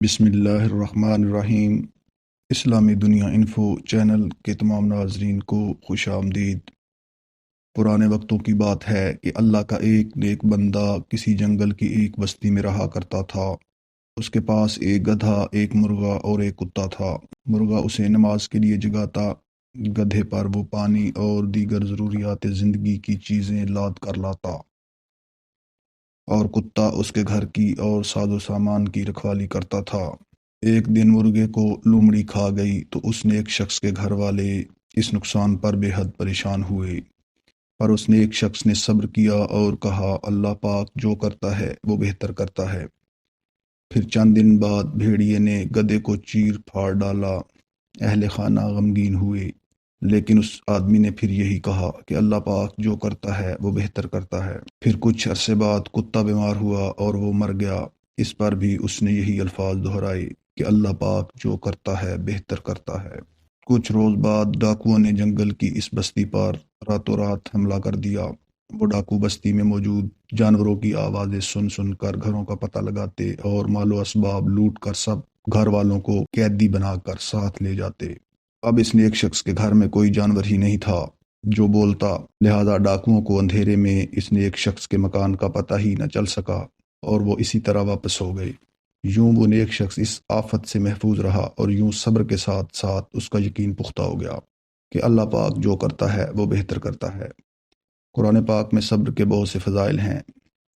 بسم اللہ الرحمن الرحیم۔ اسلامی دنیا انفو چینل کے تمام ناظرین کو خوش آمدید۔ پرانے وقتوں کی بات ہے کہ اللہ کا ایک نیک بندہ کسی جنگل کی ایک بستی میں رہا کرتا تھا۔ اس کے پاس ایک گدھا، ایک مرغا اور ایک کتا تھا۔ مرغا اسے نماز کے لیے جگاتا، گدھے پر وہ پانی اور دیگر ضروریات زندگی کی چیزیں لاد کر لاتا، اور کتا اس کے گھر کی اور ساز و سامان کی رکھوالی کرتا تھا۔ ایک دن مرغے کو لومڑی کھا گئی تو اس نیک شخص کے گھر والے اس نقصان پر بے حد پریشان ہوئے، پر اس نیک شخص نے صبر کیا اور کہا اللہ پاک جو کرتا ہے وہ بہتر کرتا ہے۔ پھر چند دن بعد بھیڑیے نے گدھے کو چیر پھاڑ ڈالا۔ اہل خانہ غمگین ہوئے، لیکن اس آدمی نے پھر یہی کہا کہ اللہ پاک جو کرتا ہے وہ بہتر کرتا ہے۔ پھر کچھ عرصے بعد کتا بیمار ہوا اور وہ مر گیا۔ اس پر بھی اس نے یہی الفاظ دہرائے کہ اللہ پاک جو کرتا ہے بہتر کرتا ہے۔ کچھ روز بعد ڈاکوؤں نے جنگل کی اس بستی پر راتوں رات حملہ کر دیا۔ وہ ڈاکو بستی میں موجود جانوروں کی آوازیں سن سن کر گھروں کا پتہ لگاتے اور مال و اسباب لوٹ کر سب گھر والوں کو قیدی بنا کر ساتھ لے جاتے۔ اب اس نیک شخص کے گھر میں کوئی جانور ہی نہیں تھا جو بولتا، لہذا ڈاکوؤں کو اندھیرے میں اس نیک شخص کے مکان کا پتہ ہی نہ چل سکا اور وہ اسی طرح واپس ہو گئے۔ یوں وہ نیک شخص اس آفت سے محفوظ رہا اور یوں صبر کے ساتھ ساتھ اس کا یقین پختہ ہو گیا کہ اللہ پاک جو کرتا ہے وہ بہتر کرتا ہے۔ قرآن پاک میں صبر کے بہت سے فضائل ہیں۔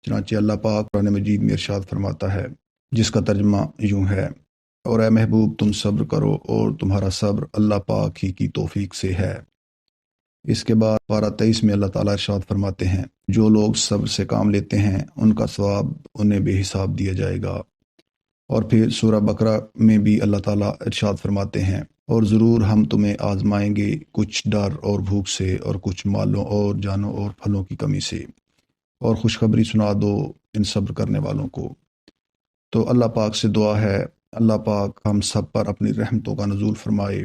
چنانچہ اللہ پاک قرآن مجید میں ارشاد فرماتا ہے، جس کا ترجمہ یوں ہے، اور اے محبوب تم صبر کرو اور تمہارا صبر اللہ پاک ہی کی توفیق سے ہے۔ اس کے بعد پارہ 23 میں اللہ تعالیٰ ارشاد فرماتے ہیں، جو لوگ صبر سے کام لیتے ہیں ان کا ثواب انہیں بے حساب دیا جائے گا۔ اور پھر سورہ بقرہ میں بھی اللہ تعالیٰ ارشاد فرماتے ہیں، اور ضرور ہم تمہیں آزمائیں گے، کچھ ڈر اور بھوک سے اور کچھ مالوں اور جانوں اور پھلوں کی کمی سے، اور خوشخبری سنا دو ان صبر کرنے والوں کو۔ تو اللہ پاک سے دعا ہے اللہ پاک ہم سب پر اپنی رحمتوں کا نزول فرمائے،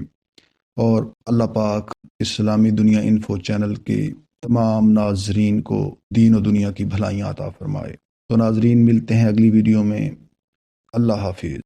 اور اللہ پاک اسلامی دنیا انفو چینل کے تمام ناظرین کو دین و دنیا کی بھلائیاں عطا فرمائے۔ تو ناظرین ملتے ہیں اگلی ویڈیو میں۔ اللہ حافظ۔